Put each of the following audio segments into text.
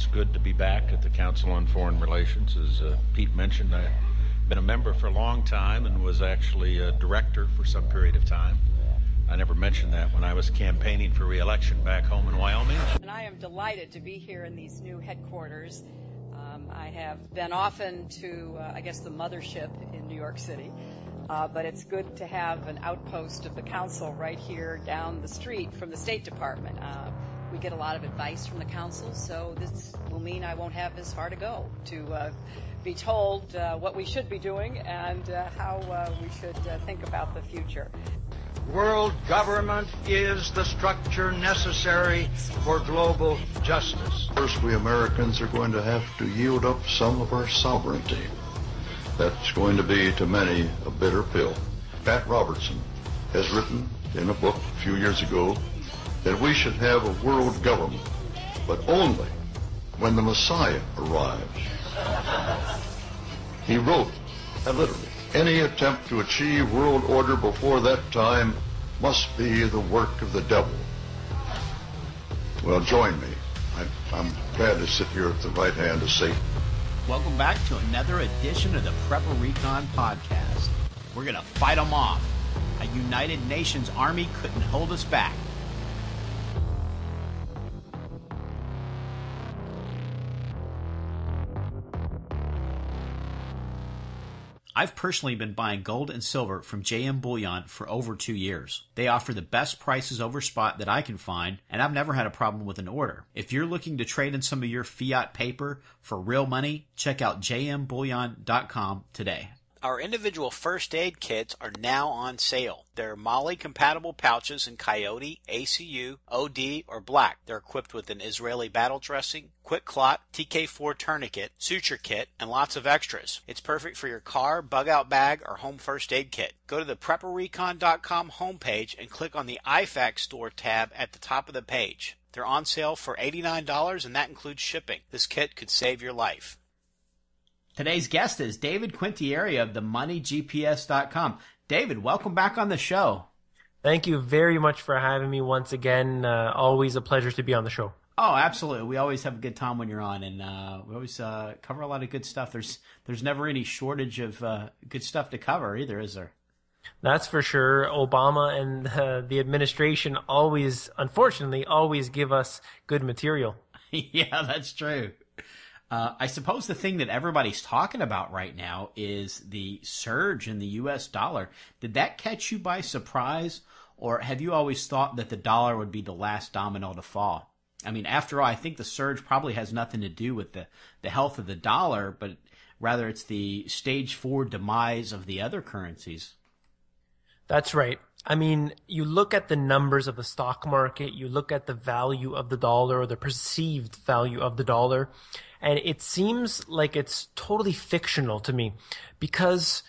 It's good to be back at the Council on Foreign Relations. As Pete mentioned, I've been a member for a long time and was actually a director for some period of time. I never mentioned that when I was campaigning for re-election back home in Wyoming. And I am delighted to be here in these new headquarters. I have been often to, the mothership in New York City. But it's good to have an outpost of the council right here down the street from the State Department. We get a lot of advice from the council, so this will mean I won't have as far to go to be told what we should be doing and how we should think about the future. World government is the structure necessary for global justice. First, we Americans are going to have to yield up some of our sovereignty. That's going to be, to many, a bitter pill. Pat Robertson has written in a book a few years ago that we should have a world government, but only when the Messiah arrives. He wrote, literally, any attempt to achieve world order before that time must be the work of the devil. Well, join me. I'm glad to sit here at the right hand of Satan. Welcome back to another edition of the Prepper Recon podcast. We're going to fight them off. A United Nations army couldn't hold us back. I've personally been buying gold and silver from JM Bullion for over 2 years. They offer the best prices over spot that I can find, and I've never had a problem with an order. If you're looking to trade in some of your fiat paper for real money, check out jmbullion.com today. Our individual first aid kits are now on sale. They're MOLLE-compatible pouches in Coyote, ACU, OD, or Black. They're equipped with an Israeli battle dressing, quick clot, TK4 tourniquet, suture kit, and lots of extras. It's perfect for your car, bug-out bag, or home first aid kit. Go to the PrepperRecon.com homepage and click on the IFAC store tab at the top of the page. They're on sale for $89, and that includes shipping. This kit could save your life. Today's guest is David Quintieri of themoneygps.com. David, welcome back on the show. Thank you very much for having me once again. Always a pleasure to be on the show. Oh, absolutely. We always have a good time when you're on, and we always cover a lot of good stuff. There's never any shortage of good stuff to cover either, is there? That's for sure. Obama and the administration unfortunately, always give us good material. Yeah, that's true. I suppose the thing that everybody's talking about right now is the surge in the U.S. dollar. Did that catch you by surprise, or have you always thought that the dollar would be the last domino to fall? I mean, after all, I think the surge probably has nothing to do with the health of the dollar, but rather it's the stage 4 demise of the other currencies. That's right. I mean, you look at the numbers of the stock market, you look at the value of the dollar or the perceived value of the dollar, and it seems like it's totally fictional to me because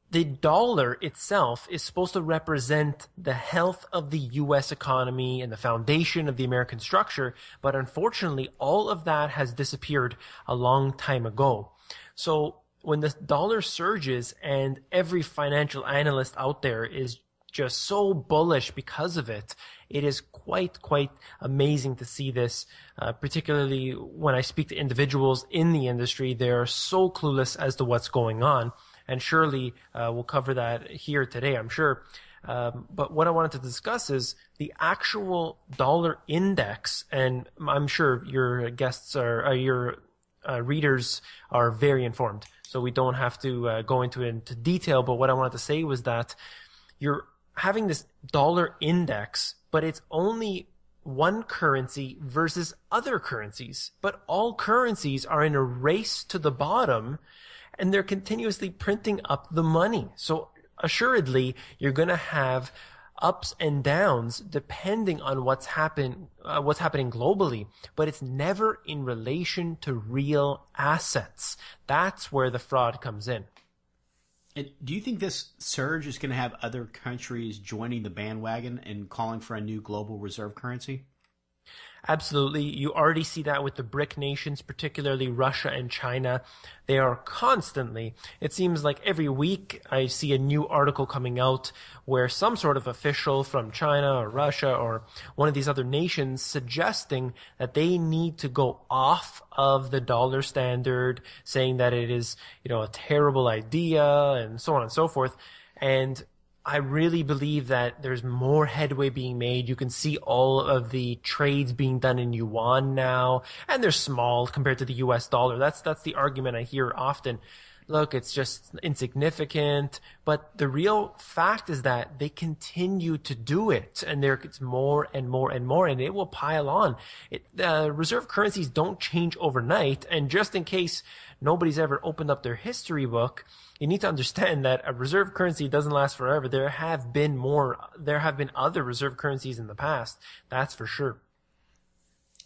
the dollar itself is supposed to represent the health of the U.S. economy and the foundation of the American structure, but unfortunately, all of that has disappeared a long time ago. So when the dollar surges and every financial analyst out there is just so bullish because of it, it is quite amazing to see this, particularly when I speak to individuals in the industry. They're so clueless as to what's going on, and surely we'll cover that here today, I'm sure. But what I wanted to discuss is the actual dollar index, and I'm sure your guests your readers are very informed, so we don't have to go into detail. But what I wanted to say was that you're having this dollar index, but it's only one currency versus other currencies. But all currencies are in a race to the bottom, and they're continuously printing up the money. So assuredly, you're going to have ups and downs depending on what's happening globally, but it's never in relation to real assets. That's where the fraud comes in. Do you think this surge is going to have other countries joining the bandwagon and calling for a new global reserve currency? Absolutely. You already see that with the BRIC nations, particularly Russia and China. They are constantly, it seems like every week I see a new article coming out where some sort of official from China or Russia or one of these other nations suggesting that they need to go off of the dollar standard, saying that it is, a terrible idea and so on and so forth. And I really believe that there's more headway being made. You can see all of the trades being done in yuan now, and they're small compared to the US dollar. That's the argument I hear often. Look, it's just insignificant. But the real fact is that they continue to do it, and it's more and more and more, and it will pile on. Reserve currencies don't change overnight, and just in case nobody's ever opened up their history book, you need to understand that a reserve currency doesn't last forever. There have been other reserve currencies in the past. That's for sure.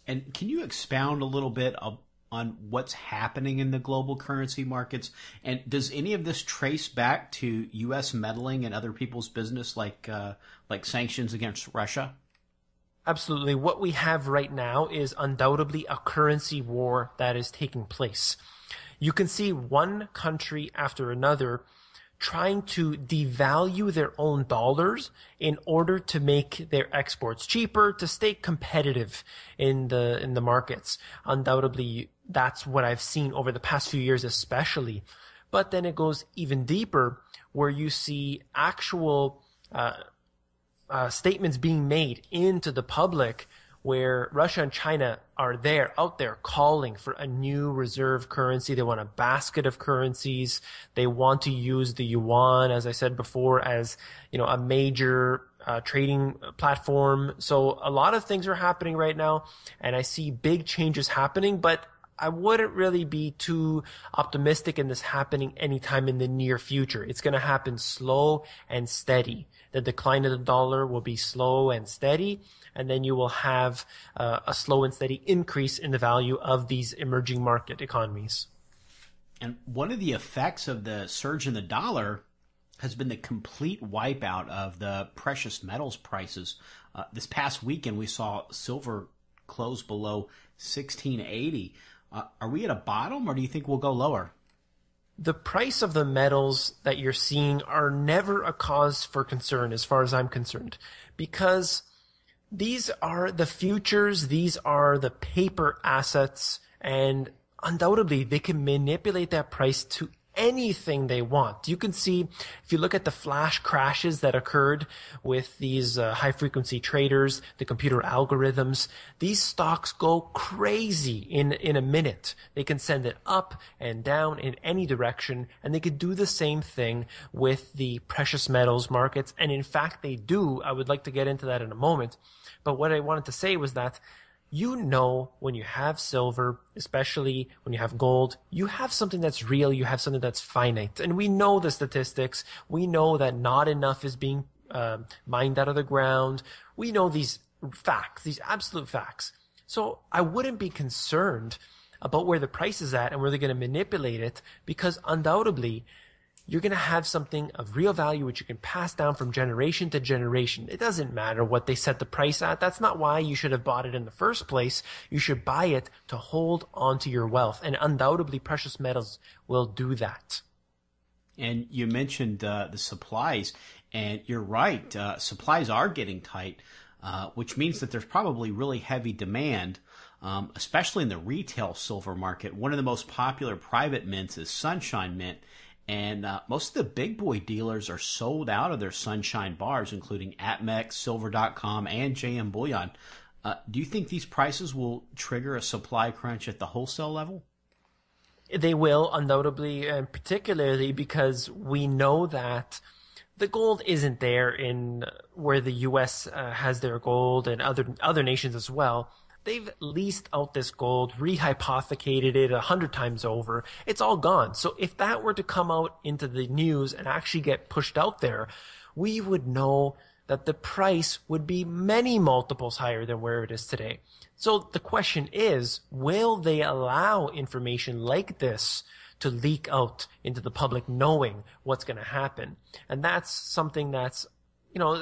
And can you expound a little bit on what's happening in the global currency markets? And does any of this trace back to U.S. meddling in other people's business, like sanctions against Russia? Absolutely. What we have right now is undoubtedly a currency war that is taking place. You can see one country after another trying to devalue their own dollars in order to make their exports cheaper, to stay competitive in the markets. Undoubtedly, that's what I've seen over the past few years especially. But then it goes even deeper, where you see actual statements being made into the public, where Russia and China are out there calling for a new reserve currency. They want a basket of currencies. They want to use the yuan, as I said before, as, a major trading platform. So a lot of things are happening right now, and I see big changes happening, but I wouldn't really be too optimistic in this happening anytime in the near future. It's going to happen slow and steady. The decline of the dollar will be slow and steady, and then you will have a slow and steady increase in the value of these emerging market economies. And one of the effects of the surge in the dollar has been the complete wipeout of the precious metals prices. This past weekend, we saw silver close below 1680. Are we at a bottom, or do you think we'll go lower? The price of the metals that you're seeing are never a cause for concern as far as I'm concerned, because these are the futures, these are the paper assets, and undoubtedly they can manipulate that price to anything they want. You can see, if you look at the flash crashes that occurred with these high frequency traders, the computer algorithms, these stocks go crazy in a minute. They can send it up and down in any direction, and they could do the same thing with the precious metals markets. And in fact, they do. I would like to get into that in a moment. But what I wanted to say was that when you have silver, especially when you have gold, you have something that's real, you have something that's finite. And we know the statistics. We know that not enough is being mined out of the ground. We know these facts, these absolute facts. So I wouldn't be concerned about where the price is at and where they're going to manipulate it, because undoubtedly you're going to have something of real value which you can pass down from generation to generation. It doesn't matter what they set the price at. That's not why you should have bought it in the first place. You should buy it to hold onto your wealth. And undoubtedly, precious metals will do that. And you mentioned the supplies, and you're right. Supplies are getting tight, which means that there's probably really heavy demand, especially in the retail silver market. One of the most popular private mints is Sunshine Mint. And most of the big boy dealers are sold out of their Sunshine bars, including APMEX, Silver.com, and JM Bullion. Do you think these prices will trigger a supply crunch at the wholesale level? They will, undoubtedly, and particularly because we know that the gold isn't there in where the U.S. has their gold, and other nations as well. They've leased out this gold, rehypothecated it 100 times over. It's all gone. So if that were to come out into the news and actually get pushed out there, we would know that the price would be many multiples higher than where it is today. So the question is, will they allow information like this to leak out into the public, knowing what's going to happen? And that's something that's,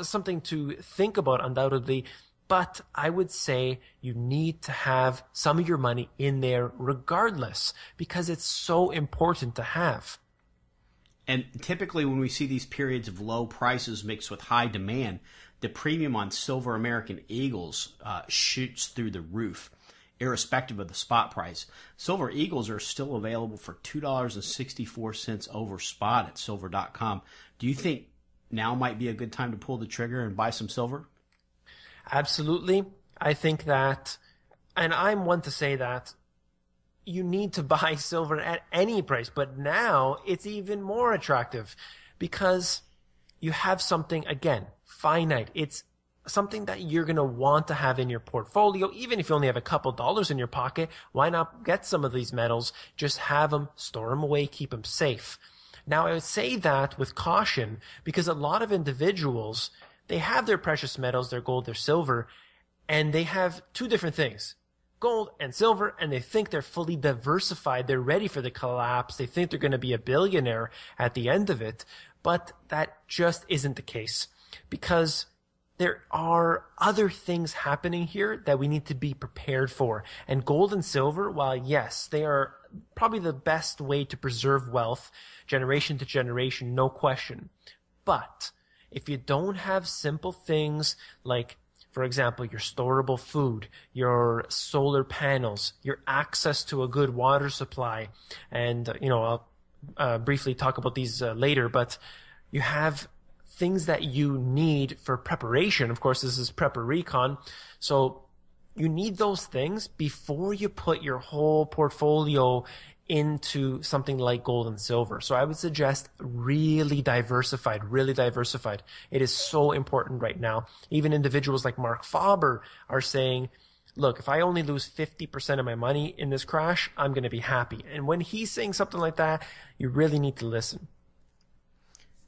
something to think about, undoubtedly. But I would say you need to have some of your money in there regardless, because it's so important to have. And typically when we see these periods of low prices mixed with high demand, the premium on silver American Eagles shoots through the roof, irrespective of the spot price. Silver Eagles are still available for $2.64 over spot at silver.com. Do you think now might be a good time to pull the trigger and buy some silver? Absolutely. I think that, and I'm one to say that you need to buy silver at any price, but now it's even more attractive because you have something, again, finite. It's something that you're going to want to have in your portfolio. Even if you only have a couple dollars in your pocket, why not get some of these metals? Just have them, store them away, keep them safe. Now, I would say that with caution because a lot of individuals, they have their precious metals, their gold, their silver, and they have two different things, gold and silver, and they think they're fully diversified. They're ready for the collapse. They think they're going to be a billionaire at the end of it, but that just isn't the case because there are other things happening here that we need to be prepared for. And gold and silver, while yes, they are probably the best way to preserve wealth, generation to generation, no question. But if you don't have simple things like, for example, your storable food, your solar panels, your access to a good water supply, and, I'll briefly talk about these later, but you have things that you need for preparation. Of course, this is prepper recon. So you need those things before you put your whole portfolio into something like gold and silver. So I would suggest really diversified. It is so important right now. Even individuals like Mark Faber are saying, look, if I only lose 50% of my money in this crash, I'm going to be happy. And when he's saying something like that, you really need to listen.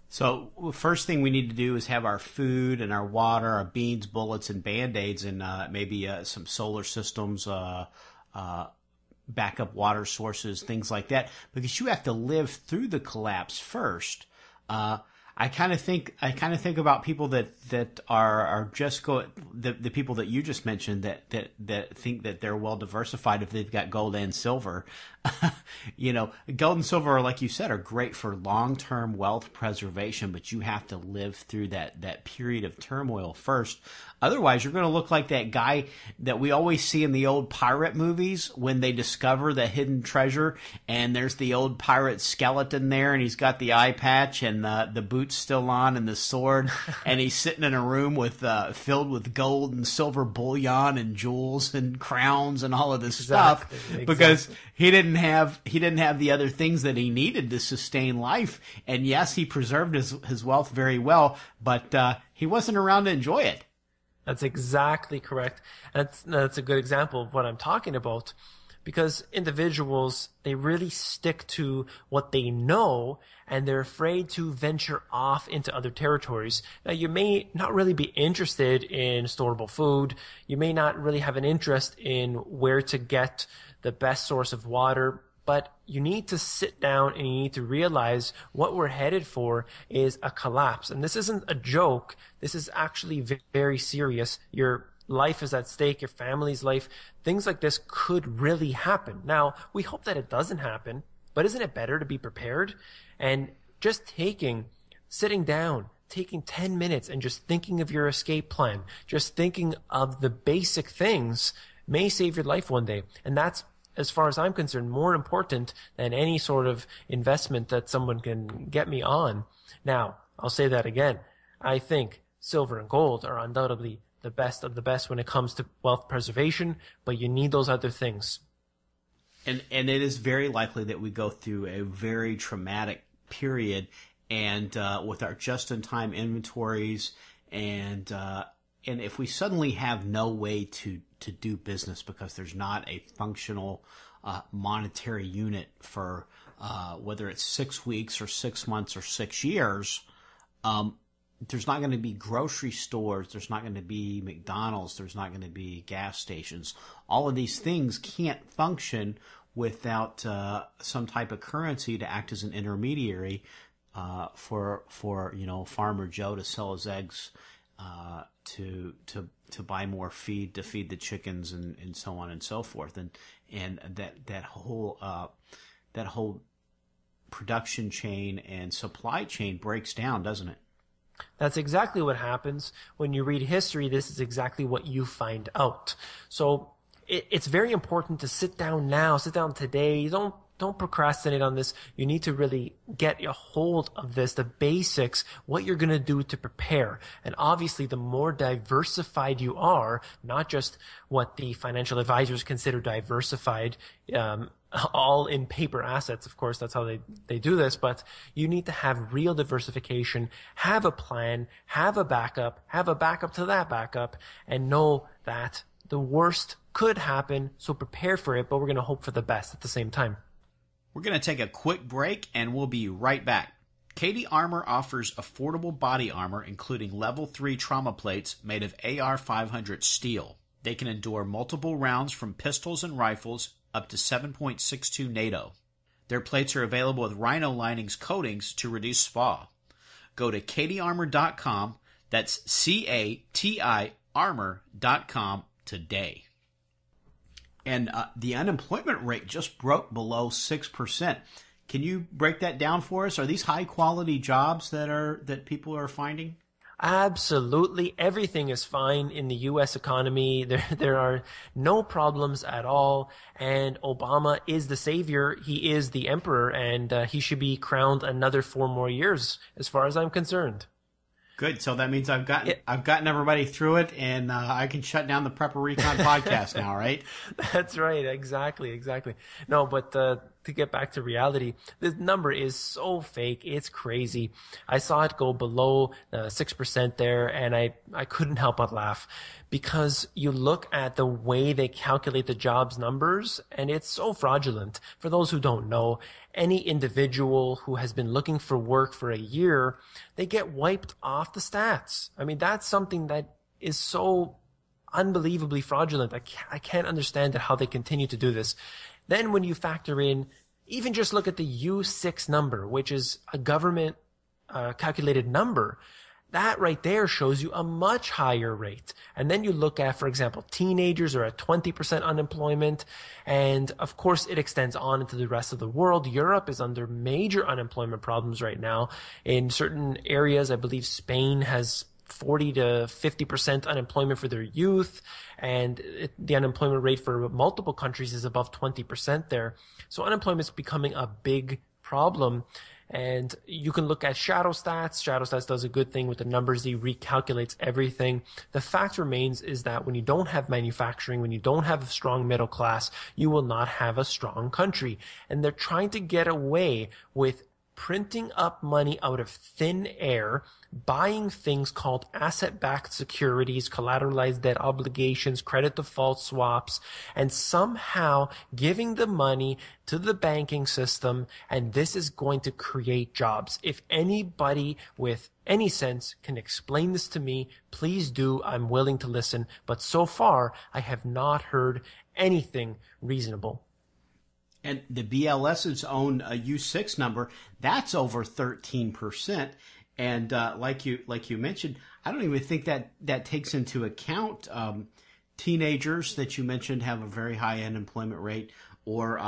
So the first thing we need to do is have our food and our water, our beans, bullets, and Band-Aids, and maybe some solar systems, backup water sources, things like that, because you have to live through the collapse first. I kind of think about people that are just the people that you just mentioned that think that they're well diversified if they've got gold and silver. Gold and silver, like you said, are great for long-term wealth preservation, but you have to live through that period of turmoil first. Otherwise, you're going to look like that guy that we always see in the old pirate movies when they discover the hidden treasure, and there's the old pirate skeleton there, and he's got the eye patch and the boots still on and the sword, and he's sitting in a room with filled with gold and silver bullion and jewels and crowns and all of this stuff because he didn't have the other things that he needed to sustain life. And yes, he preserved his wealth very well, but he wasn't around to enjoy it. That's exactly correct. That's a good example of what I'm talking about, because individuals, they really stick to what they know and they're afraid to venture off into other territories. Now, you may not really be interested in storable food. You may not really have an interest in where to get the best source of water, but you need to sit down and you need to realize what we're headed for is a collapse. And this isn't a joke. This is actually very serious. Your life is at stake, your family's life. Things like this could really happen. Now, we hope that it doesn't happen, but isn't it better to be prepared? And just sitting down, taking 10 minutes and just thinking of your escape plan, just thinking of the basic things may save your life one day. And that's, as far as I'm concerned, more important than any sort of investment that someone can get me on. Now, I'll say that again. I think silver and gold are undoubtedly the best of the best when it comes to wealth preservation, but you need those other things. And it is very likely that we go through a very traumatic period, and with our just-in-time inventories, and if we suddenly have no way to do business because there's not a functional monetary unit for whether it's 6 weeks or 6 months or 6 years, there's not going to be grocery stores, there's not going to be McDonald's, there's not going to be gas stations. All of these things can't function without some type of currency to act as an intermediary for Farmer Joe to sell his eggs to buy more feed to feed the chickens and so on and so forth, and that whole production chain and supply chain breaks down, doesn't it? That's exactly what happens. When you read history, this is exactly what you find out. So it's very important to sit down now, sit down today. Don't procrastinate on this. You need to really get a hold of this, the basics, what you're going to do to prepare. And obviously, the more diversified you are, not just what the financial advisors consider diversified, all in paper assets, of course, that's how they do this, but you need to have real diversification, have a plan, have a backup to that backup, and know that the worst could happen, so prepare for it, but we're going to hope for the best at the same time. We're going to take a quick break, and we'll be right back. Katie Armor offers affordable body armor, including level 3 trauma plates made of AR-500 steel. They can endure multiple rounds from pistols and rifles up to 7.62 NATO. Their plates are available with Rhino Linings coatings to reduce SPA. Go to katiearmor.com, that's CATI armor.com today. And the unemployment rate just broke below 6%. Can you break that down for us? Are these high quality jobs that people are finding? Absolutely. Everything is fine in the U.S. economy. There are no problems at all. And Obama is the savior. He is the emperor, and he should be crowned another 4 more years, as far as I'm concerned. Good. So that means I've gotten everybody through it, and I can shut down the Prepper Recon podcast now, right? That's right. Exactly. No, but to get back to reality, this number is so fake. It's crazy. I saw it go below 6% there, and I couldn't help but laugh, because you look at the way they calculate the jobs numbers, and it's so fraudulent. For those who don't know, any individual who has been looking for work for a year, they get wiped off the stats. I mean, that's something that is so unbelievably fraudulent. I can't understand how they continue to do this. Then when you factor in, even just look at the U6 number, which is a government calculated number, that right there shows you a much higher rate. And then you look at, for example, teenagers are at 20% unemployment. And of course, it extends on into the rest of the world. Europe is under major unemployment problems right now. In certain areas, I believe Spain has 40 to 50% unemployment for their youth. And the unemployment rate for multiple countries is above 20% there. So unemployment is becoming a big problem. And you can look at Shadow Stats. Shadow Stats does a good thing with the numbers. He recalculates everything. The fact remains is that when you don't have manufacturing, when you don't have a strong middle class, you will not have a strong country. And they're trying to get away with printing up money out of thin air, buying things called asset-backed securities, collateralized debt obligations, credit default swaps, and somehow giving the money to the banking system, and this is going to create jobs. If anybody with any sense can explain this to me, please do. I'm willing to listen. But so far, I have not heard anything reasonable. And the BLS's own U6 number, that's over 13%. And like you mentioned, I don't even think that takes into account teenagers that you mentioned have a very high unemployment rate, or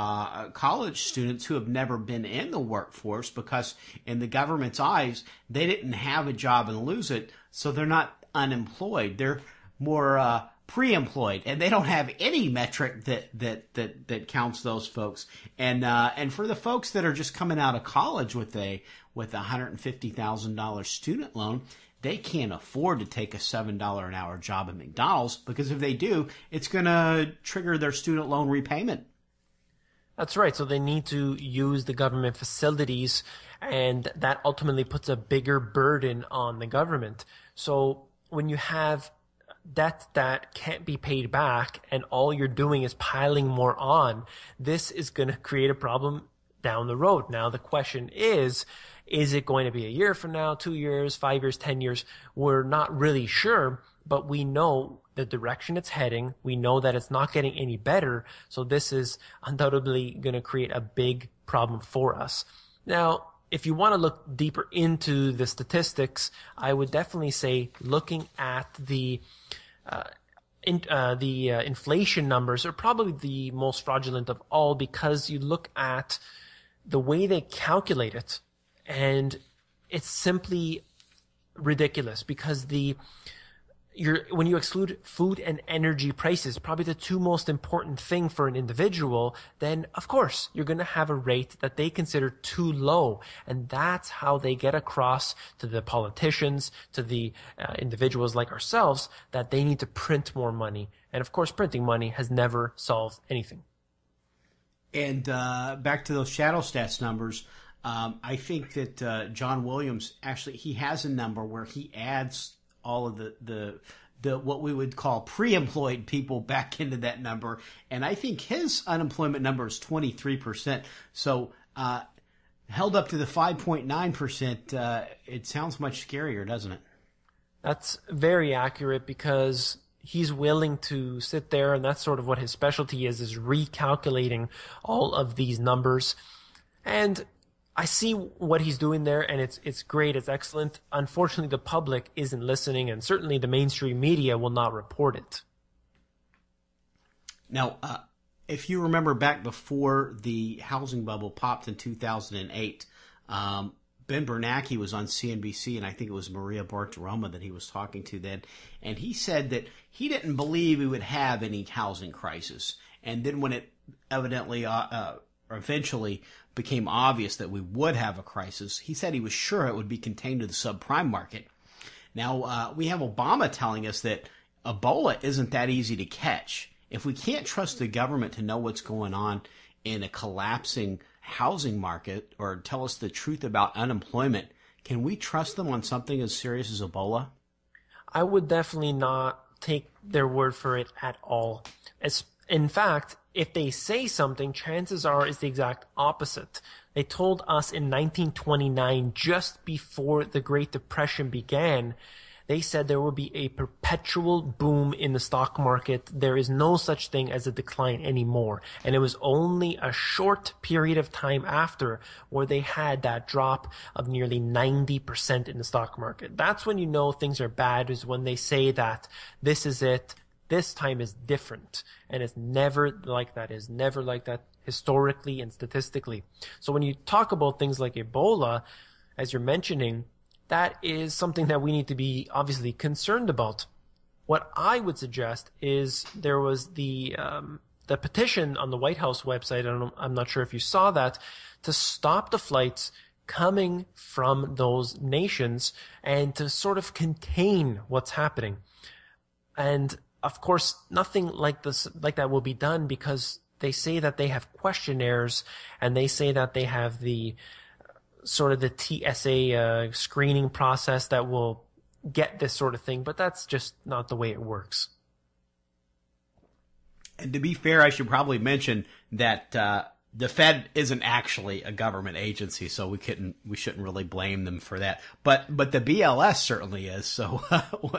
college students who have never been in the workforce because in the government's eyes, they didn't have a job and lose it, so they're not unemployed. They're more pre-employed, and they don't have any metric that counts those folks. And for the folks that are just coming out of college with a $150,000 student loan, they can't afford to take a $7 an hour job at McDonald's, because if they do, it's going to trigger their student loan repayment. That's right. So they need to use the government facilities, and that ultimately puts a bigger burden on the government. So when you have debt that can't be paid back and all you're doing is piling more on, this is going to create a problem down the road. Now, the question is it going to be a year from now, 2 years, 5 years, 10 years? We're not really sure, but we know the direction it's heading. We know that it's not getting any better. So this is undoubtedly going to create a big problem for us. Now, if you want to look deeper into the statistics, I would definitely say looking at the inflation numbers are probably the most fraudulent of all, because you look at the way they calculate it, and it's simply ridiculous, because when you exclude food and energy prices, probably the two most important thing for an individual, then of course you're going to have a rate that they consider too low. And that's how they get across to the politicians, to the individuals like ourselves, that they need to print more money. And of course, printing money has never solved anything. And back to those shadow stats numbers, I think that John Williams, actually, he has a number where he adds all of the what we would call pre-employed people back into that number. And I think his unemployment number is 23%. So held up to the 5.9%, it sounds much scarier, doesn't it? That's very accurate, because he's willing to sit there, and that's sort of what his specialty is recalculating all of these numbers. And I see what he's doing there, and it's great, it's excellent. Unfortunately, the public isn't listening, and certainly the mainstream media will not report it. Now, if you remember back before the housing bubble popped in 2008, Ben Bernanke was on CNBC, and I think it was Maria Bartiromo that he was talking to then, and he said that he didn't believe we would have any housing crisis. And then when it evidently eventually became obvious that we would have a crisis, he said he was sure it would be contained to the subprime market. Now, we have Obama telling us that Ebola isn't that easy to catch. If we can't trust the government to know what's going on in a collapsing housing market, or tell us the truth about unemployment, can we trust them on something as serious as Ebola? I would definitely not take their word for it at all. In fact, if they say something, chances are it's the exact opposite. They told us in 1929, just before the Great Depression began, they said there will be a perpetual boom in the stock market. There is no such thing as a decline anymore. And it was only a short period of time after where they had that drop of nearly 90% in the stock market. That's when you know things are bad, is when they say that this is it. This time is different, and it's never like that. It's never like that historically and statistically. So when you talk about things like Ebola, as you're mentioning, that is something that we need to be obviously concerned about. What I would suggest is there was the petition on the White House website, I'm not sure if you saw that, to stop the flights coming from those nations and to sort of contain what's happening. And of course, nothing like that will be done, because they say that they have questionnaires, and they say that they have the sort of the TSA screening process that will get this sort of thing, but that's just not the way it works. And to be fair, I should probably mention that the Fed isn't actually a government agency, so we shouldn't really blame them for that. But the BLS certainly is. So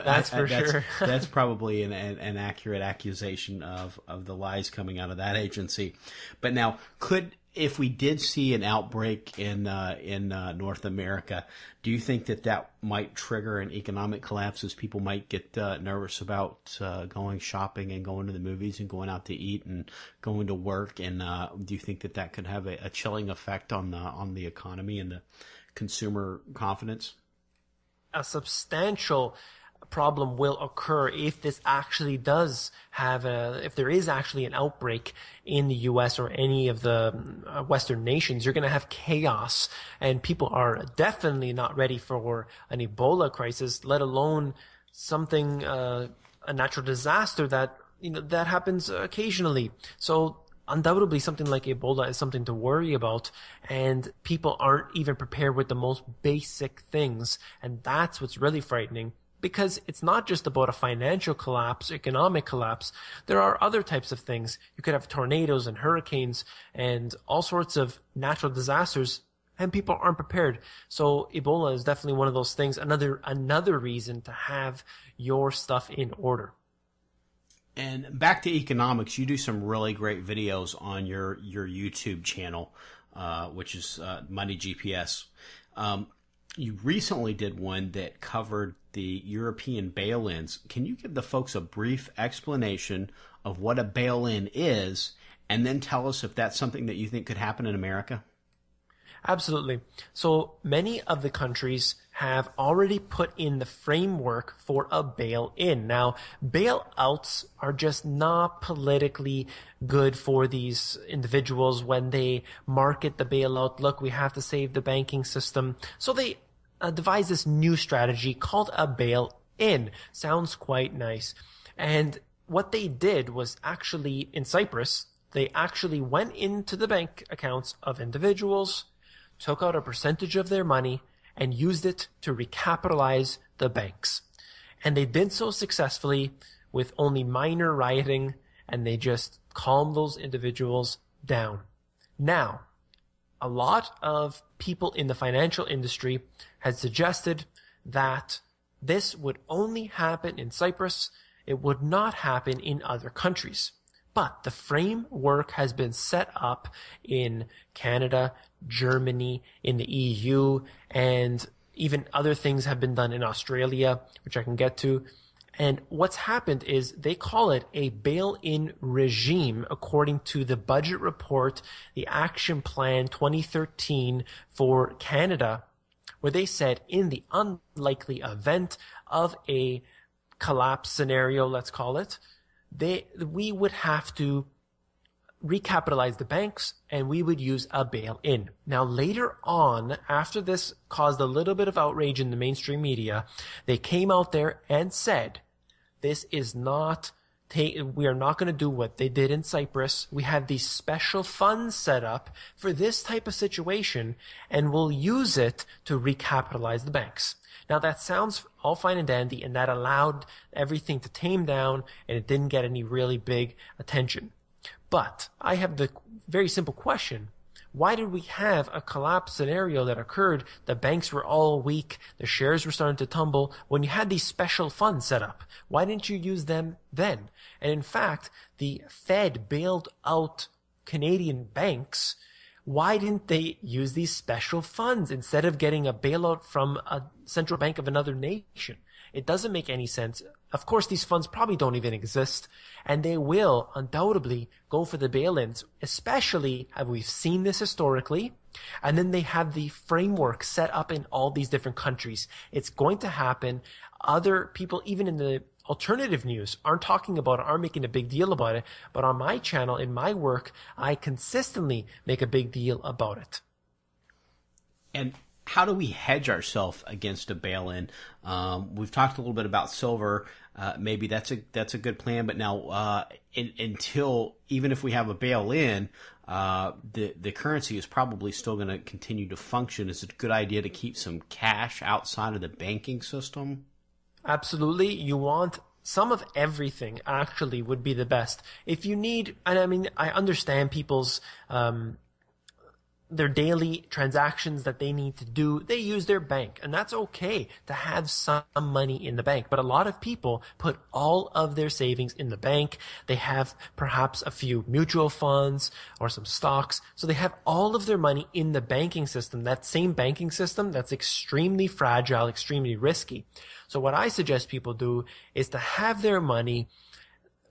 that's for sure. That's probably an accurate accusation of the lies coming out of that agency. But now, if we did see an outbreak in North America, do you think that might trigger an economic collapse, as people might get nervous about going shopping and going to the movies and going out to eat and going to work? And do you think that could have a chilling effect on the economy and the consumer confidence? A substantial problem will occur if this actually does if there is actually an outbreak in the US or any of the Western nations. You're going to have chaos, and people are definitely not ready for an Ebola crisis, let alone something, a natural disaster that happens occasionally. So undoubtedly something like Ebola is something to worry about, and people aren't even prepared with the most basic things. And that's what's really frightening. Because it's not just about a financial collapse, economic collapse. There are other types of things. You could have tornadoes and hurricanes and all sorts of natural disasters, and people aren't prepared. So Ebola is definitely one of those things. Another reason to have your stuff in order. And back to economics, you do some really great videos on your YouTube channel. which is Money GPS. You recently did one that covered the European bail-ins. Can you give the folks a brief explanation of what a bail-in is, and then tell us if that's something that you think could happen in America? Absolutely. So many of the countries have already put in the framework for a bail-in. Now, bailouts are just not politically good for these individuals when they market the bailout. Look, we have to save the banking system. So they devise this new strategy called a bail-in. Sounds quite nice. And what they did was actually, in Cyprus, they actually went into the bank accounts of individuals, took out a percentage of their money, and used it to recapitalize the banks. And they did so successfully with only minor rioting, and they just calmed those individuals down. Now, a lot of people in the financial industry had suggested that this would only happen in Cyprus. It would not happen in other countries. But the framework has been set up in Canada, Germany, in the EU, and even other things have been done in Australia, which I can get to. And what's happened is they call it a bail-in regime according to the budget report, the Action Plan 2013 for Canada, where they said in the unlikely event of a collapse scenario, let's call it, we would have to recapitalize the banks and we would use a bail-in. Now later on, after this caused a little bit of outrage in the mainstream media, they came out there and said, this is not, we are not going to do what they did in Cyprus. We have these special funds set up for this type of situation and we'll use it to recapitalize the banks. Now that sounds all fine and dandy, and that allowed everything to tame down and it didn't get any really big attention. But I have the very simple question. Why did we have a collapse scenario that occurred? The banks were all weak. The shares were starting to tumble. When you had these special funds set up, why didn't you use them then? And in fact, the Fed bailed out Canadian banks. Why didn't they use these special funds instead of getting a bailout from a central bank of another nation? It doesn't make any sense. Of course, these funds probably don't even exist, and they will undoubtedly go for the bail-ins, especially have we've seen this historically, and then they have the framework set up in all these different countries. It's going to happen. Other people, even in the alternative news, aren't talking about it, aren't making a big deal about it, but on my channel, in my work, I consistently make a big deal about it. And how do we hedge ourselves against a bail-in? We've talked a little bit about silver. Maybe that's a good plan. But now, until even if we have a bail-in, the currency is probably still going to continue to function. Is it a good idea to keep some cash outside of the banking system? Absolutely. You want some of everything actually would be the best. If you need, and I mean, I understand people's, their daily transactions that they need to do, they use their bank, and that's okay to have some money in the bank. But a lot of people put all of their savings in the bank. They have perhaps a few mutual funds or some stocks. So they have all of their money in the banking system, that same banking system that's extremely fragile, extremely risky. So what I suggest people do is to have their money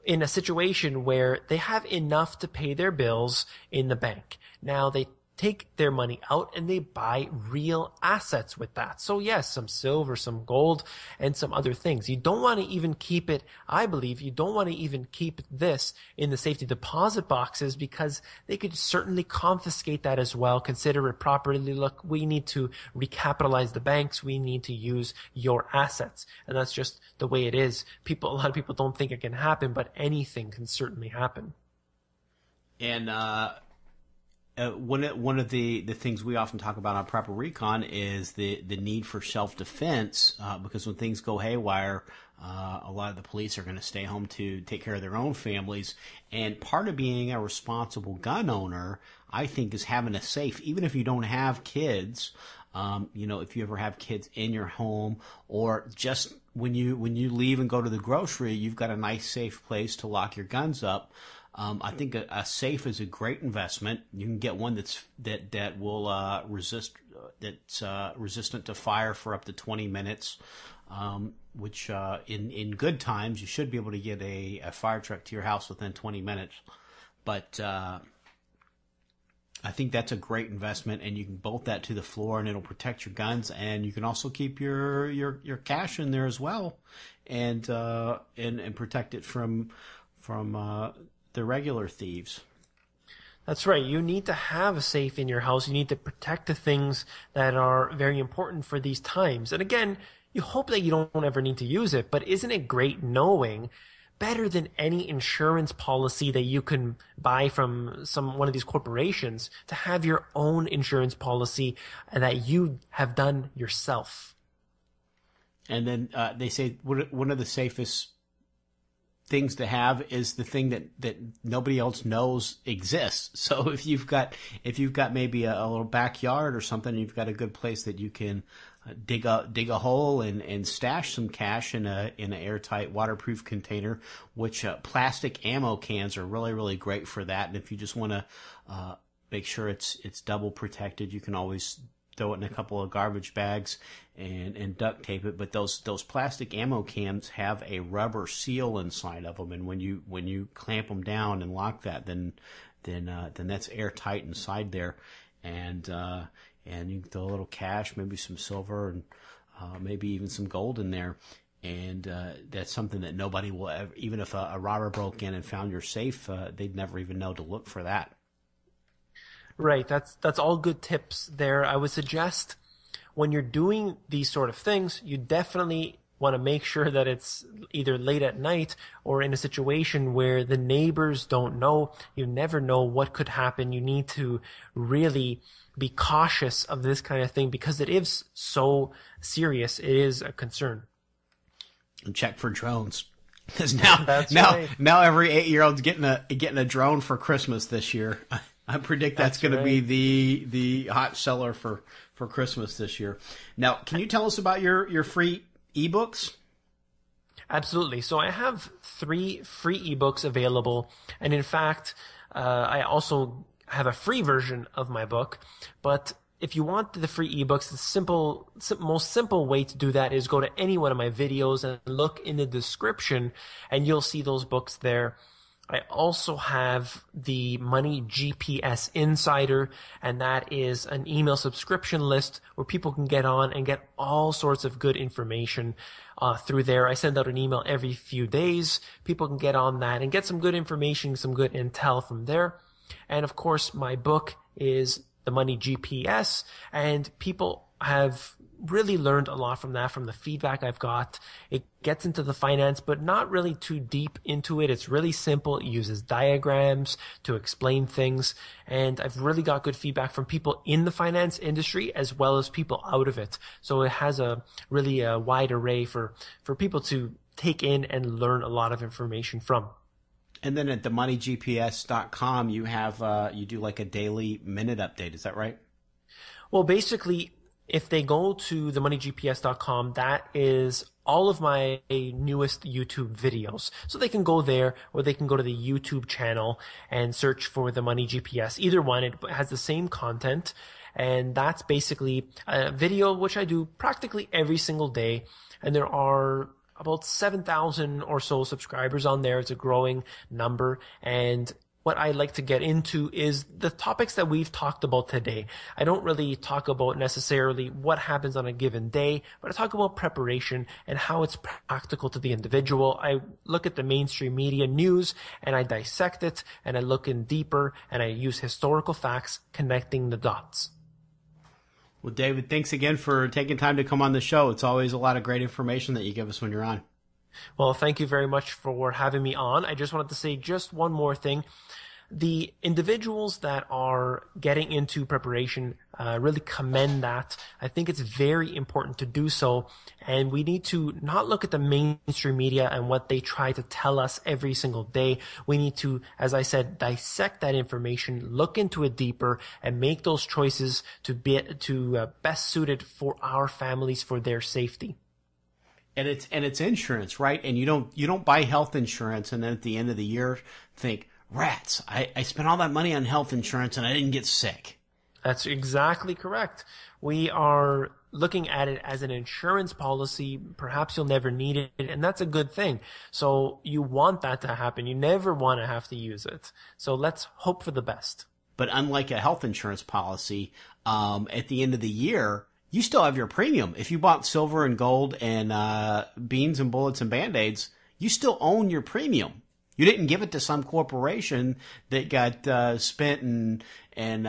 in a situation where they have enough to pay their bills in the bank. Now they take their money out and they buy real assets with that. So yes, some silver, some gold, and some other things. You don't want to even keep it, I believe, you don't want to even keep this in the safety deposit boxes because they could certainly confiscate that as well, consider it properly. Look, we need to recapitalize the banks. We need to use your assets. And that's just the way it is. A lot of people don't think it can happen, but anything can certainly happen. And, one of the things we often talk about on Proper Recon is the need for self-defense, because when things go haywire, a lot of the police are going to stay home to take care of their own families. And part of being a responsible gun owner, I think, is having a safe, even if you don't have kids. If you ever have kids in your home, or just when you leave and go to the grocery, you've got a nice safe place to lock your guns up. I think a safe is a great investment. You can get one that will that's resistant to fire for up to 20 minutes. Which in good times you should be able to get a fire truck to your house within 20 minutes. But I think that's a great investment, and you can bolt that to the floor, and it'll protect your guns, and you can also keep your cash in there as well, and protect it from the regular thieves. That's right. You need to have a safe in your house. You need to protect the things that are very important for these times. And again, you hope that you don't ever need to use it, but isn't it great knowing, better than any insurance policy that you can buy from one of these corporations, to have your own insurance policy that you have done yourself? And then they say one of the safest things to have is the thing that nobody else knows exists. So if you've got maybe a little backyard or something, and you've got a good place that you can dig a hole and stash some cash in an airtight waterproof container, which plastic ammo cans are really, really great for that. And if you just want to make sure it's double protected, you can always throw it in a couple of garbage bags and duct tape it. But those plastic ammo cans have a rubber seal inside of them, and when you clamp them down and lock that, then that's airtight inside there. And you can throw a little cash, maybe some silver, and maybe even some gold in there. And that's something that nobody will ever, even if a robber broke in and found your safe, they'd never even know to look for that. Right. That's all good tips there. I would suggest when you're doing these sort of things, you definitely want to make sure that it's either late at night or in a situation where the neighbors don't know. You never know what could happen. You need to really be cautious of this kind of thing because it is so serious. It is a concern. And check for drones. Because now every 8-year-old's getting a drone for Christmas this year. I predict that's going to be the hot seller for Christmas this year. Now, can you tell us about your free ebooks? Absolutely. So I have 3 free ebooks available, and in fact, I also have a free version of my book. But if you want the free ebooks, the most simple way to do that is go to any one of my videos and look in the description, and you'll see those books there. I also have the Money GPS Insider, and that is an email subscription list where people can get on and get all sorts of good information through there. I send out an email every few days. People can get on that and get some good information, some good intel from there. And of course, my book is the Money GPS, and people have really learned a lot from that, from the feedback I've got. It gets into the finance, but not really too deep into it. It's really simple. It uses diagrams to explain things. And I've really got good feedback from people in the finance industry as well as people out of it. So it has a really wide array for people to take in and learn a lot of information from. And then at themoneygps.com, you do like a daily minute update. Is that right? Well, basically, if they go to themoneygps.com, that is all of my newest YouTube videos. So they can go there, or they can go to the YouTube channel and search for The Money GPS. Either one, it has the same content. And that's basically a video which I do practically every single day. And there are about 7,000 or so subscribers on there. It's a growing number. And what I like to get into is the topics that we've talked about today. I don't really talk about necessarily what happens on a given day, but I talk about preparation and how it's practical to the individual. I look at the mainstream media news and I dissect it, and I look in deeper, and I use historical facts connecting the dots. Well, David, thanks again for taking time to come on the show. It's always a lot of great information that you give us when you're on. Well, thank you very much for having me on. I just wanted to say just one more thing. The individuals that are getting into preparation really commend that. I think it's very important to do so. And we need to not look at the mainstream media and what they try to tell us every single day. We need to, as I said, dissect that information, look into it deeper, and make those choices to be best suited for our families, for their safety. And it's insurance, right? And you don't buy health insurance and then at the end of the year think, rats, I spent all that money on health insurance and I didn't get sick. That's exactly correct. We are looking at it as an insurance policy. Perhaps you'll never need it, and that's a good thing. So you want that to happen. You never want to have to use it. So let's hope for the best. But unlike a health insurance policy, at the end of the year, you still have your premium. If you bought silver and gold and beans and bullets and Band-Aids, you still own your premium. You didn't give it to some corporation that got spent and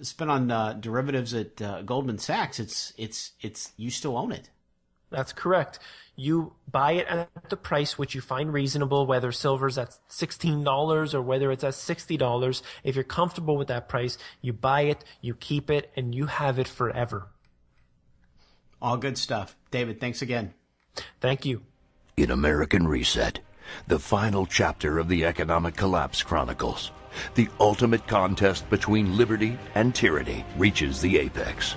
spent on derivatives at Goldman Sachs. It's you still own it. That's correct. You buy it at the price which you find reasonable, whether silver's at $16 or whether it's at $60. If you're comfortable with that price, you buy it, you keep it, and you have it forever. All good stuff. David, thanks again. Thank you. In American Reset, the final chapter of the economic collapse chronicles, the ultimate contest between liberty and tyranny reaches the apex.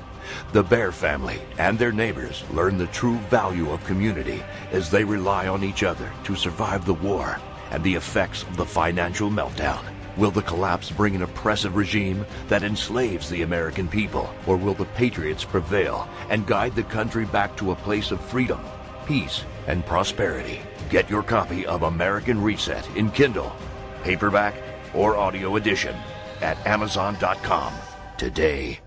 The Bear family and their neighbors learn the true value of community as they rely on each other to survive the war and the effects of the financial meltdown. Will the collapse bring an oppressive regime that enslaves the American people, or will the patriots prevail and guide the country back to a place of freedom, peace, and prosperity? Get your copy of American Reset in Kindle, paperback, or audio edition at Amazon.com today.